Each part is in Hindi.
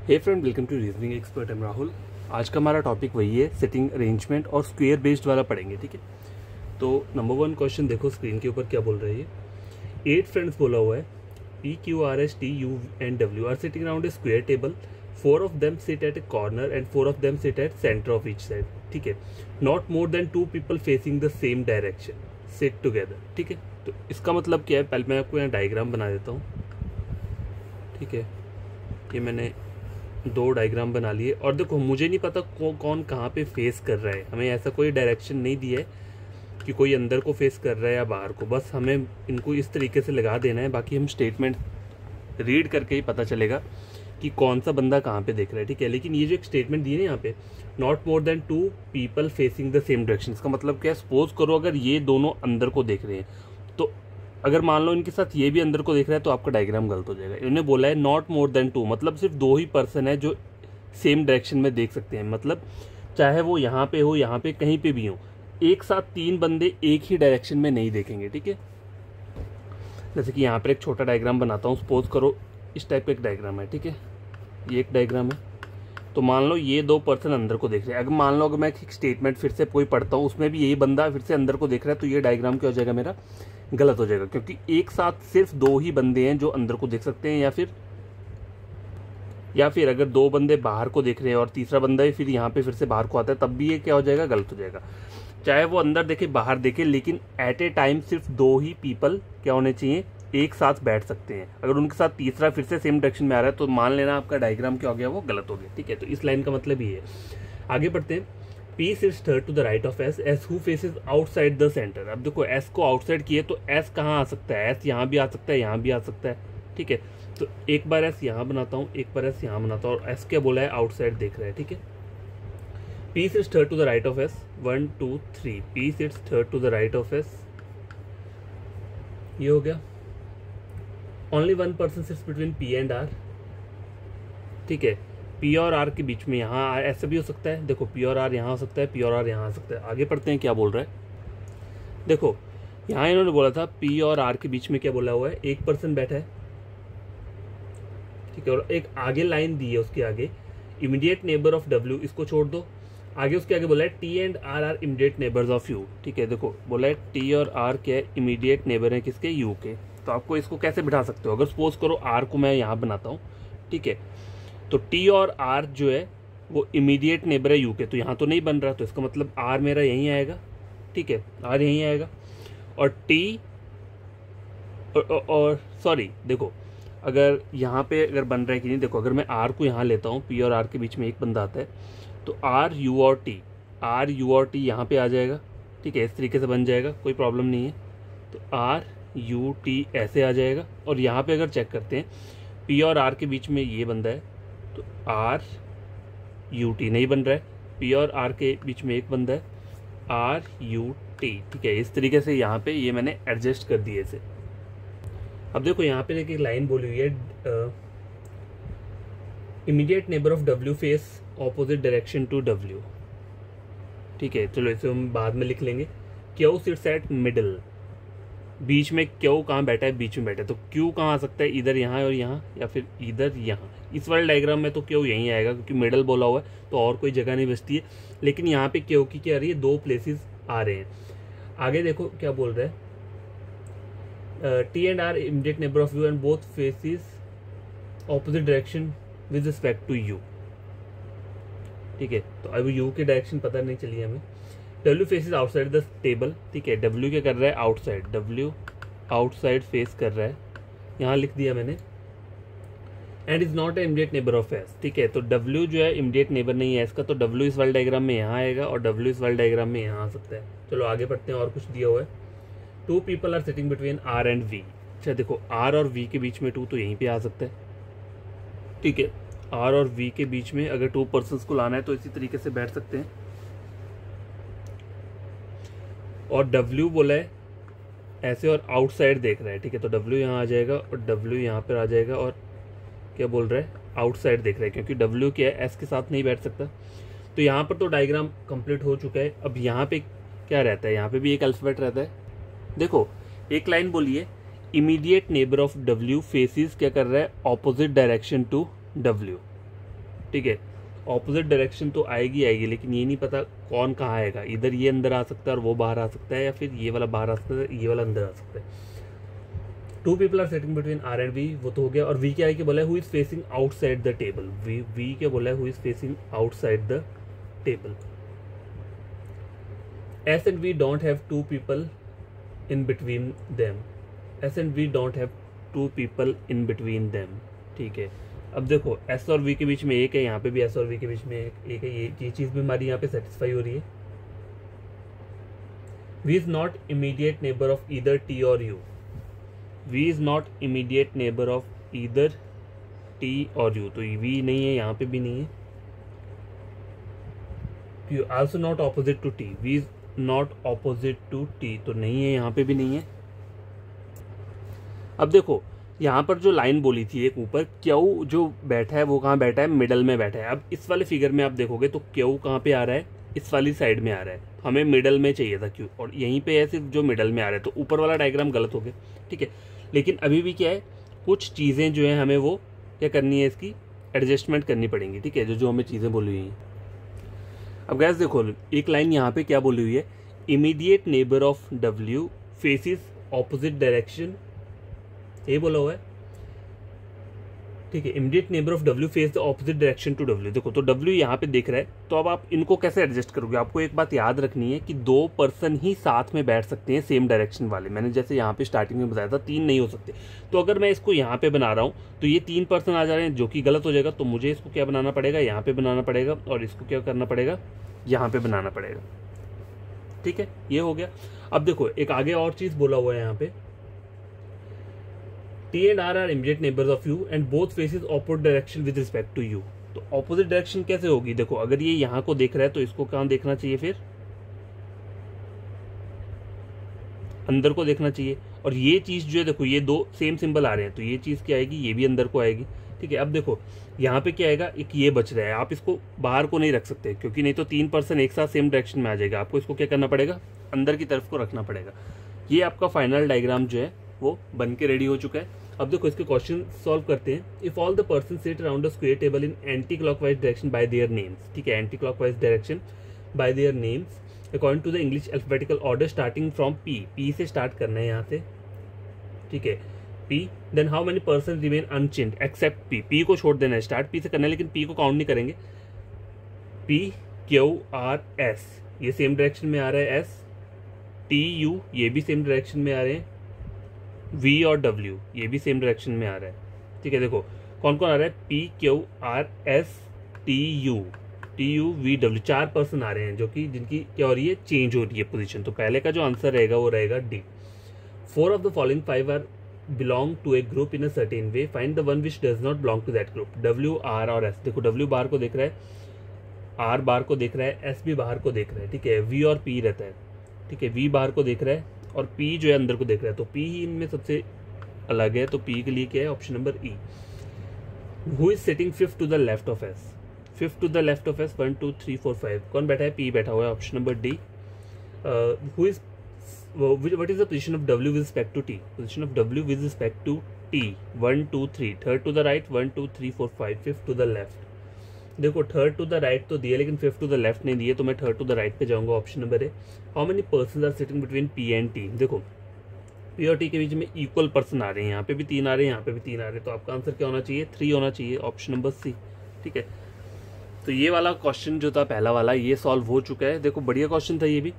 Hey friend, welcome to reasoning expert. Am Rahul. आज का हमारा टॉपिक वही है, सेटिंग अरेंजमेंट और स्क्वायर बेस्ड वाला पढ़ेंगे। ठीक है, तो नंबर 1 क्वेश्चन देखो स्क्रीन के ऊपर क्या बोल रही है। 8 फ्रेंड्स बोला हुआ है, P Q R S T U and W are sitting around a square table. 4 of them sit at a corner and 4 of them sit at center of each side. ठीक है, not more than 2 people facing the same direction sit together. ठीक है, तो इसका मतलब क्या है, पहले मैं आपको यहाँ डायग्राम बना देता हूँ। ठीक है, ये मैंने 2 डायग्राम बना लिए और देखो मुझे नहीं पता कौन कहाँ पे फेस कर रहा है। हमें ऐसा कोई डायरेक्शन नहीं दिया है कि कोई अंदर को फेस कर रहा है या बाहर को, बस हमें इनको इस तरीके से लगा देना है। बाकी हम स्टेटमेंट रीड करके ही पता चलेगा कि कौन सा बंदा कहाँ पे देख रहा है। ठीक है, लेकिन ये जो एक स्टेटमेंट दी है ना यहाँ पे, not more than 2 people facing the same direction, इसका मतलब क्या है, सपोज करो अगर ये दोनों अंदर को देख रहे हैं, तो अगर मान लो इनके साथ ये भी अंदर को देख रहा है तो आपका डायग्राम गलत हो जाएगा। इन्होंने बोला है नॉट मोर देन 2, मतलब सिर्फ 2 ही पर्सन है जो सेम डायरेक्शन में देख सकते हैं। मतलब चाहे वो यहाँ पे हो, यहाँ पे कहीं पे भी हो, एक साथ 3 बंदे एक ही डायरेक्शन में नहीं देखेंगे। ठीक है, जैसे कि यहाँ पर एक छोटा डायग्राम बनाता हूँ। सपोज करो इस टाइप का एक डायग्राम है। ठीक है, ये एक डायग्राम है, तो मान लो ये 2 पर्सन अंदर को देख रहे हैं। अगर मान लो अगर मैं एक स्टेटमेंट फिर से कोई पढ़ता हूँ, उसमें भी यही बंदा फिर से अंदर को देख रहा है, तो ये डायग्राम क्या हो जाएगा, मेरा गलत हो जाएगा, क्योंकि एक साथ सिर्फ 2 ही बंदे हैं जो अंदर को देख सकते हैं। या फिर अगर 2 बंदे बाहर को देख रहे हैं और तीसरा बंदा ही फिर यहाँ पे फिर से बाहर को आता है, तब भी ये क्या हो जाएगा, गलत हो जाएगा। चाहे वो अंदर देखे बाहर देखे, लेकिन एट ए टाइम सिर्फ 2 ही पीपल क्या होने चाहिए, एक साथ बैठ सकते हैं। अगर उनके साथ तीसरा फिर से सेम डायरेक्शन में आ रहा है तो मान लेना आपका डायग्राम क्या हो गया, वो गलत हो गया। ठीक है, तो इस लाइन का मतलब ये है। आगे बढ़ते हैं। P sits third to the right of S, S who faces outside the center। अब देखो S को आउटसाइड किए तो S कहाँ आ सकता है, S यहाँ भी आ सकता है, यहाँ भी आ सकता है। ठीक है, तो एक बार S यहाँ बनाता हूँ, एक बार S यहाँ बनाता हूँ, और S क्या बोला है, आउटसाइड देख रहा है। ठीक है, P sits third to the right of S, 1 2 3, P sits third to the right of S, ये हो गया। Only one person sits between P and R। ठीक है, P और R के बीच में यहाँ ऐसा भी हो सकता है। देखो P और R यहाँ हो सकता है, P और R यहाँ आ सकता है। आगे पढ़ते हैं क्या बोल रहा है। देखो यहाँ इन्होंने बोला था P और R के बीच में क्या बोला हुआ है, एक पर्सन बैठा है। ठीक है, और एक आगे लाइन दी है, उसके आगे इमीडिएट नेबर ऑफ W, इसको छोड़ दो। आगे उसके आगे बोला है T and R are immediate neighbours of U। ठीक है, देखो बोला है T और R क्या है, इमीडिएट नेबर है किसके, U के। तो आपको इसको कैसे बिठा सकते हो, अगर सपोज करो R को मैं यहाँ बनाता हूँ। ठीक है, तो T और R जो है वो इमीडिएट नेबर है U के, तो यहाँ तो नहीं बन रहा, तो इसका मतलब R मेरा यहीं आएगा। ठीक है, R यहीं आएगा, और T और सॉरी देखो अगर यहाँ पे अगर बन रहा है कि नहीं, देखो अगर मैं R को यहाँ लेता हूँ, P और R के बीच में एक बंदा आता है, तो R U और T यहाँ पे आ जाएगा। ठीक है, इस तरीके से बन जाएगा, कोई प्रॉब्लम नहीं है। तो R U T ऐसे आ जाएगा, और यहाँ पे अगर चेक करते हैं P और R के बीच में ये बंदा है, तो R U T नहीं बन रहा है। P और R के बीच में एक बंदा है, R U T। ठीक है, इस तरीके से यहाँ पे ये मैंने एडजस्ट कर दिए इसे। अब देखो यहाँ पे एक लाइन बोली हुई है, immediate neighbour of W face opposite direction to W। ठीक है, चलो इसे हम बाद में लिख लेंगे। Q सिट्स एट मिडल, बीच में Q कहाँ बैठा है, बीच में बैठा है, तो Q कहाँ आ सकता है, इधर यहाँ और यहाँ, या फिर इधर यहाँ। इस वाले डायग्राम में तो Q यहीं आएगा क्योंकि मिडल बोला हुआ है, तो और कोई जगह नहीं बचती है। लेकिन यहाँ पे Q की क्या आ रही है, 2 प्लेसेस आ रहे हैं। आगे देखो क्या बोल रहा है, T and R immediate neighbour of U and both faces opposite direction with respect to U। ठीक है, तो अब U की डायरेक्शन पता नहीं चली हमें। W faces outside the table. ठीक है, W क्या कर रहा है, आउटसाइड, W आउटसाइड फेस कर रहा है, यहाँ लिख दिया मैंने। And is not a immediate neighbour of S। ठीक है, तो W जो है इमीडिएट नेबर नहीं है S का, तो W इस वाले डायग्राम में यहाँ आएगा और W इस वाले डायग्राम में यहाँ आ सकता है। चलो आगे बढ़ते हैं, और कुछ दिया हुआ है। 2 people are sitting between R and V। अच्छा देखो R और V के बीच में 2 तो यहीं पे आ सकता है। ठीक है, R और V के बीच में अगर 2 पर्सन्स को लाना है तो इसी तरीके से बैठ सकते हैं। और W बोला है ऐसे, और आउटसाइड देख रहा है। ठीक है, तो W यहाँ आ जाएगा और W यहाँ पर आ जाएगा, और क्या बोल रहा है, आउटसाइड देख रहा है, क्योंकि W क्या है, S के साथ नहीं बैठ सकता। तो यहाँ पर तो डायग्राम कंप्लीट हो चुका है। अब यहाँ पे क्या रहता है, यहाँ पे भी एक अल्फाबेट रहता है। देखो एक लाइन बोलिए, immediate neighbour of W faces क्या कर रहा है, ऑपोजिट डायरेक्शन टू W। ठीक है। ऑपोजिट डायरेक्शन तो आएगी आएगी, लेकिन ये नहीं पता कौन कहाँ आएगा, इधर ये अंदर आ सकता है और वो बाहर आ सकता है, या फिर ये वाला बाहर आ सकता है, ये वाला अंदर आ सकता है। Two people are sitting between R and V, वो तो हो गया। और वी क्या है कि बोला है who is facing outside the table, V क्या बोला है who is facing outside the table. S and V don't have two people in between them, S and V don't have two people in between them, ठीक है। अब देखो एस और वी के बीच में एक है, यहाँ पे भी एस और वी के बीच में एक है, ये चीज़ भी हमारी यहाँ पे सेटिस्फाई हो रही है। V is not immediate neighbour of either T और U, V is not immediate neighbour of either T और यू, तो वी नहीं है, यहाँ पे भी नहीं है। U also not opposite to T, V is not opposite to T, तो नहीं है, यहाँ पे भी नहीं है। अब देखो यहाँ पर जो लाइन बोली थी एक ऊपर, क्यू जो बैठा है वो कहाँ बैठा है, मिडल में बैठा है। अब इस वाले फिगर में आप देखोगे तो क्यू कहाँ पे आ रहा है, इस वाली साइड में आ रहा है, हमें मिडल में चाहिए था क्यू, और यहीं पे है सिर्फ जो मिडल में आ रहा है, तो ऊपर वाला डायग्राम गलत हो गया, ठीक है। लेकिन अभी भी क्या है, कुछ चीज़ें जो है हमें वो क्या करनी है, इसकी एडजस्टमेंट करनी पड़ेंगी, ठीक है, जो हमें चीज़ें बोली हुई हैं। अब गैस देखो एक लाइन यहाँ पे क्या बोली हुई है, immediate neighbour of W faces opposite direction, ये बोला हुआ है, ठीक है। Immediate neighbour of W face the opposite direction to W, देखो तो डब्ल्यू यहाँ पे दिख रहा है, तो अब आप इनको कैसे एडजस्ट करोगे। आपको एक बात याद रखनी है कि 2 पर्सन ही साथ में बैठ सकते हैं सेम डायरेक्शन वाले, मैंने जैसे यहाँ पे स्टार्टिंग में बताया था 3 नहीं हो सकते। तो अगर मैं इसको यहाँ पे बना रहा हूँ तो ये 3 पर्सन आ जा रहे हैं, जो कि गलत हो जाएगा, तो मुझे इसको क्या बनाना पड़ेगा, यहाँ पे बनाना पड़ेगा, और इसको क्या करना पड़ेगा, यहाँ पे बनाना पड़ेगा, ठीक है। ये हो गया। अब देखो एक आगे और चीज बोला हुआ है यहाँ पे, T and R are immediate neighbors of you and both faces opposite direction with respect to you। तो opposite direction कैसे होगी, देखो अगर ये यहाँ को देख रहा है तो इसको कहाँ देखना चाहिए, फिर अंदर को देखना चाहिए। और ये चीज जो है देखो ये 2 सेम सिंबल आ रहे हैं, तो ये चीज क्या आएगी, ये भी अंदर को आएगी, ठीक है। अब देखो यहाँ पे क्या आएगा, एक ये बच रहा है, आप इसको बाहर को नहीं रख सकते क्योंकि नहीं तो 3 पर्सन एक साथ सेम डायरेक्शन में आ जाएगा, आपको इसको क्या करना पड़ेगा, अंदर की तरफ को रखना पड़ेगा। ये आपका फाइनल डायग्राम जो है वो बन के रेडी हो चुका है। अब देखो इसके क्वेश्चन सॉल्व करते हैं। If all the person sit around a square table in anticlockwise direction by their names, ठीक है, anticlockwise direction by their names according to the English alphabetical order starting from P से स्टार्ट करना है यहाँ से, ठीक है, P. Then how many person remain unchanged except P को छोड़ देना है, स्टार्ट पी से करना है लेकिन पी को काउंट नहीं करेंगे। पी क्यू आर एस ये सेम डायरेक्शन में आ रहा है, एस टी यू ये भी सेम डायरेक्शन में आ रहे हैं, वी और डब्ल्यू ये भी सेम डायरेक्शन में आ रहा है, ठीक है। देखो कौन कौन आ रहा है, P Q R S T U V W, 4 person आ रहे हैं जो कि जिनकी क्या हो रही है, चेंज हो रही है पोजीशन। तो पहले का जो आंसर रहेगा वो रहेगा D. 4 of the following 5 are belong to a group in a certain way, find the one which does not belong to that group. W R और एस, देखो डब्ल्यू बार को देख रहा है, आर बार को देख रहा है, एस भी बाहर को देख रहा है, ठीक है। वी और पी रहता है, ठीक है, वी बाहर को देख रहा है और पी जो है अंदर को देख रहा है, तो पी ही इनमें सबसे अलग है, तो पी के लिए क्या है, option number E. Who is sitting 5th to the left of S, 5th to the left of S, 1 2 3 4 5, कौन बैठा है, पी बैठा हुआ है, option number D. Who is what is the position of W with respect to T, position of W with respect to T, 1 2 3, 3rd to the right, 1 2 3 4 5, 5th to the left. देखो 3rd टू द राइट तो दिए लेकिन 5th टू द लेफ्ट नहीं दिए, तो मैं 3rd टू द राइट पे जाऊंगा, option number A. How many person are sitting between P and T, देखो पी और टी के बीच में इक्वल पर्सन आ रहे हैं, यहाँ पे भी 3 आ रहे हैं, यहाँ पे भी 3 आ रहे हैं, तो आपका आंसर क्या होना चाहिए, 3 होना चाहिए, ऑप्शन नंबर सी, ठीक है। तो ये वाला क्वेश्चन जो था पहला वाला ये सॉल्व हो चुका है, देखो बढ़िया क्वेश्चन था ये भी।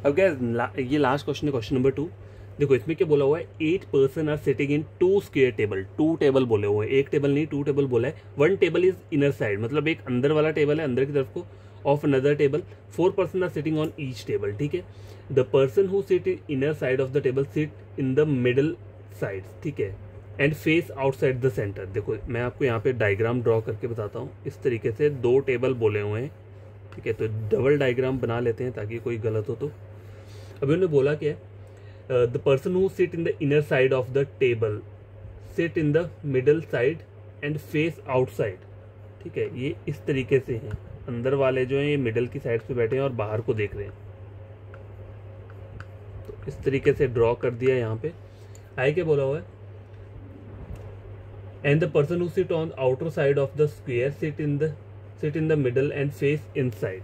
अब क्या ये लास्ट क्वेश्चन है, क्वेश्चन नंबर 2। देखो इसमें क्या बोला हुआ है, 8 person are sitting in 2 square table, 2 table बोले हुए हैं, एक टेबल नहीं 2 टेबल बोला है। 1 टेबल इज इनर साइड, मतलब एक अंदर वाला टेबल है अंदर की तरफ को, of another table. 4 person are sitting on each table, ठीक है। The person who sit in inner side of the table sit in the middle side, ठीक है, and face outside the centre. देखो मैं आपको यहाँ पे डायग्राम ड्रॉ करके बताता हूँ, इस तरीके से 2 टेबल बोले हुए हैं, ठीक है, तो डबल डायग्राम बना लेते हैं ताकि कोई गलत हो तो। अभी उन्होंने बोला क्या है, the person who sit in the inner side of the table sit in the middle side and face outside, ठीक है, ये इस तरीके से हैं, अंदर वाले जो हैं ये मिडल की साइड पे बैठे हैं और बाहर को देख रहे हैं, तो इस तरीके से ड्रॉ कर दिया। यहाँ पे आगे क्या बोला हुआ है, and the person who sit on outer side of the square seat in the middle and face inside,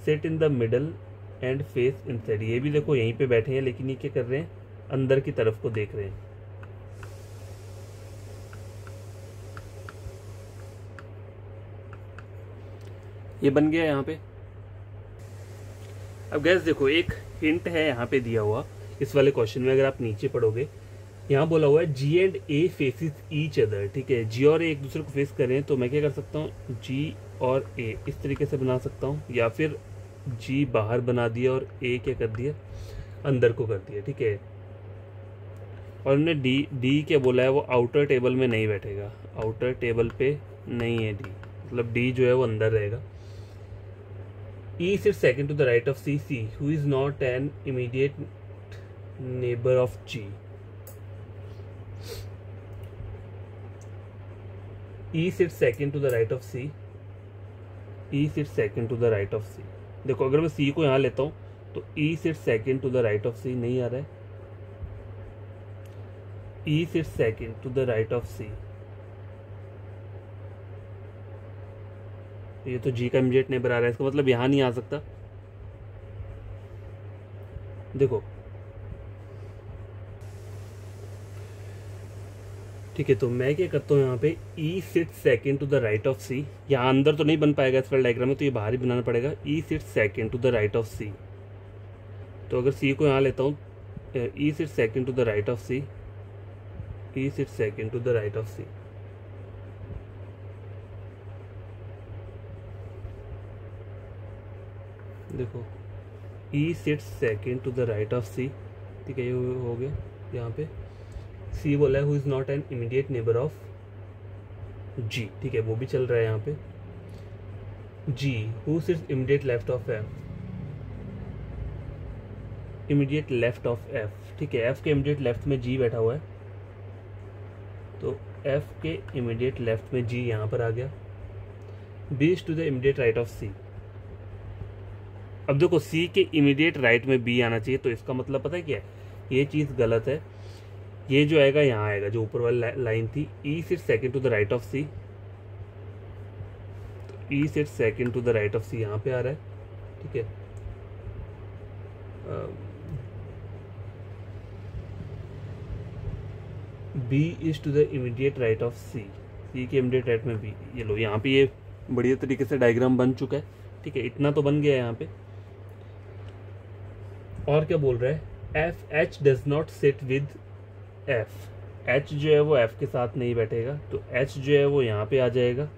seat in the middle and face inside. ये भी देखो यहीं पे बैठे हैं, लेकिन ये क्या कर रहे हैं, अंदर की तरफ को देख रहे हैं। ये बन गया यहाँ पे। अब गैस देखो एक हिंट है यहाँ पे दिया हुआ इस वाले क्वेश्चन में, अगर आप नीचे पढ़ोगे यहाँ बोला हुआ है G and A faces each other, ठीक है, जी और ए एक दूसरे को फेस कर रहे हैं, तो मैं क्या कर सकता हूँ, जी और ए इस तरीके से बना सकता हूँ, या फिर जी बाहर बना दिया और ए क्या कर दिया, अंदर को कर दिया, ठीक है। और हमने डी क्या बोला है, वो आउटर टेबल में नहीं बैठेगा, आउटर टेबल पे नहीं है डी, मतलब डी जो है वो अंदर रहेगा। E sits second to the right of C, who is not an immediate neighbor of G. E sits second to the right of C. E sits second to the right of C. देखो अगर मैं C को यहाँ लेता हूँ तो E sits second to the right of C नहीं आ रहा है, E sits second to the right of C। ये तो जी का इमीडिएट नेबर आ रहा है, इसका मतलब यहाँ नहीं आ सकता। देखो ठीक है, तो मैं क्या करता हूँ यहाँ पे E sit second to the right of C, यहाँ अंदर तो नहीं बन पाएगा इस वाले डायग्राम में, तो ये बाहर ही बनाना पड़ेगा। E sit second to the right of C, तो अगर C को यहाँ लेता हूँ, E sit second to the right of C, E sit second to the right of C। देखो E sits second to the right of C, ठीक है, ये हो गया। यहाँ पे C बोला है who is not an immediate neighbour of G, ठीक है, वो भी चल रहा है यहाँ पे। G who sits immediate left of F, immediate left of F, ठीक है, F के इमीडिएट लेफ्ट में G बैठा हुआ है, तो F के इमीडिएट लेफ्ट में G यहाँ पर आ गया। B is to the immediate right of C। अब देखो C के इमीडिएट राइट में B आना चाहिए, तो इसका मतलब पता है क्या है, ये चीज़ गलत है, ये जो आएगा यहाँ आएगा, जो ऊपर वाली लाइन थी। E sits second to the right of C, तो E sits second to the right of C यहाँ पे आ रहा है, ठीक है। B is to the immediate right of C, C के इमीडिएट राइट में B, ये लो यहाँ पे ये बढ़िया तरीके से डायग्राम बन चुका है, ठीक है, इतना तो बन गया है यहाँ पे। और क्या बोल रहा है, H does not sit with F, H जो है वो F के साथ नहीं बैठेगा, तो H जो है वो यहाँ पे आ जाएगा,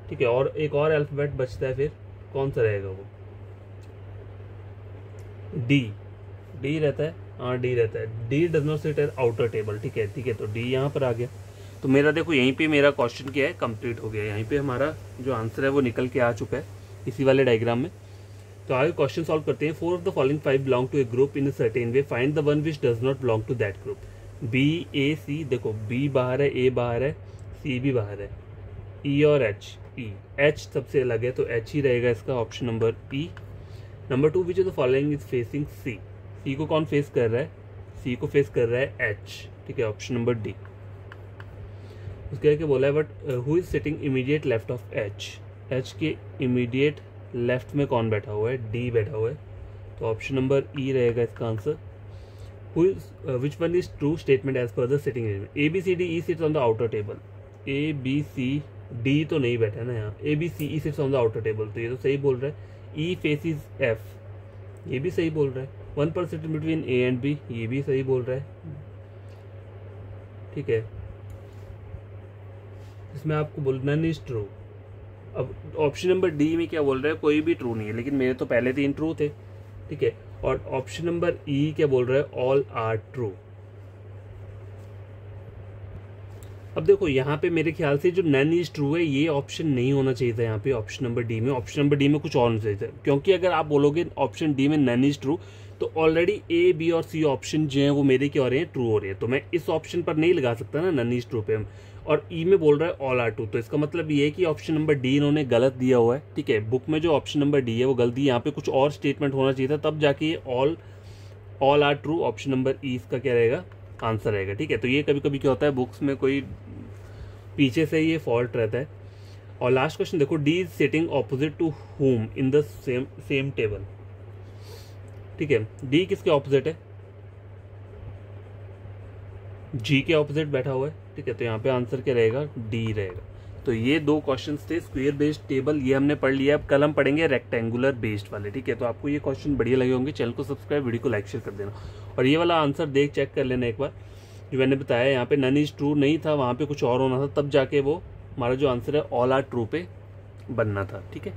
ठीक है। और एक और अल्फाबेट बचता है, फिर कौन सा रहेगा वो, D रहता है, हाँ D रहता है। D does not sit at outer table, ठीक है, ठीक है, तो D यहाँ पर आ गया। तो मेरा देखो यहीं पे मेरा क्वेश्चन क्या है, कंप्लीट हो गया, यहीं पे हमारा जो आंसर है वो निकल के आ चुका है इसी वाले डायग्राम में। तो आगे क्वेश्चन सॉल्व करते हैं। 4 of the following 5 belong to a group in a certain way, find the one which does not belong to that group. B A C, देखो B बाहर है, A बाहर है, C भी बाहर है, E और H, H सबसे अलग है, तो H ही रहेगा इसका, option number E। Number 2, which of the following is facing C को कौन फेस कर रहा है, C को फेस कर रहा है H, ठीक है, ऑप्शन नंबर D। उसके आगे बोला है but who is sitting immediate left of H के इमीडिएट लेफ्ट में कौन बैठा हुआ है, D बैठा हुआ है, तो ऑप्शन नंबर E रहेगा इसका आंसर। Which one is true statement as per the sitting arrangement, A B C D E sits on the outer table, A B C D तो नहीं बैठा है ना यहाँ, A B C E sits on the outer table, तो ये तो सही बोल रहा है। E फेसिस F, ये भी सही बोल रहा है। 1% sitting between A and B, ये भी सही बोल रहा है, ठीक है। इसमें आपको बोलना नहीं इज ट्रू। अब ऑप्शन नंबर डी में क्या बोल रहा है, कोई भी ट्रू नहीं है, लेकिन मेरे तो पहले 3 ट्रू थे, ठीक है। और ऑप्शन नंबर ई क्या बोल रहा है, ऑल आर ट्रू। अब देखो यहाँ पे मेरे ख्याल से जो नन इज ट्रू है, ये ऑप्शन नहीं होना चाहिए था यहाँ पे ऑप्शन नंबर डी में। ऑप्शन नंबर डी में कुछ और होना चाहिए था, क्योंकि अगर आप बोलोगे ऑप्शन डी में नन इज ट्रू, तो ऑलरेडी ए बी और सी ऑप्शन जो है वो मेरे क्या हो रहे हैं, ट्रू हो रहे हैं, तो मैं इस ऑप्शन पर नहीं लगा सकता ना नन इज ट्रू पे। और ई में बोल रहा है ऑल आर ट्रू, तो इसका मतलब ये है कि ऑप्शन नंबर डी इन्होंने गलत दिया हुआ है, ठीक है। बुक में जो ऑप्शन नंबर डी है वो गलत दिया, यहाँ पे कुछ और स्टेटमेंट होना चाहिए था, तब जाके ये all are true, option number E इसका क्या रहेगा, आंसर रहेगा, ठीक है। तो ये कभी कभी क्या होता है, बुक्स में कोई पीछे से ये फॉल्ट रहता है। और लास्ट क्वेश्चन देखो, D is sitting opposite to whom in the same table. ठीक है, डी किसके ऑपोजिट है? जी के ऑपोजिट बैठा हुआ है। ठीक है, तो यहाँ पे आंसर क्या रहेगा? डी रहेगा। तो ये दो क्वेश्चंस थे स्क्वायर बेस्ड टेबल, ये हमने पढ़ लिया। अब कल हम पढ़ेंगे रेक्टेंगुलर बेस्ड वाले। ठीक है, तो आपको ये क्वेश्चन बढ़िया लगे होंगे, चैनल को सब्सक्राइब, वीडियो को लाइक शेयर कर देना। और ये वाला आंसर देख चेक कर लेना एक बार, जो मैंने बताया यहाँ पे नन इज ट्रू नहीं था, वहाँ पे कुछ और होना था, तब जाके वो हमारा जो आंसर है ऑल आर ट्रू पे बनना था। ठीक है।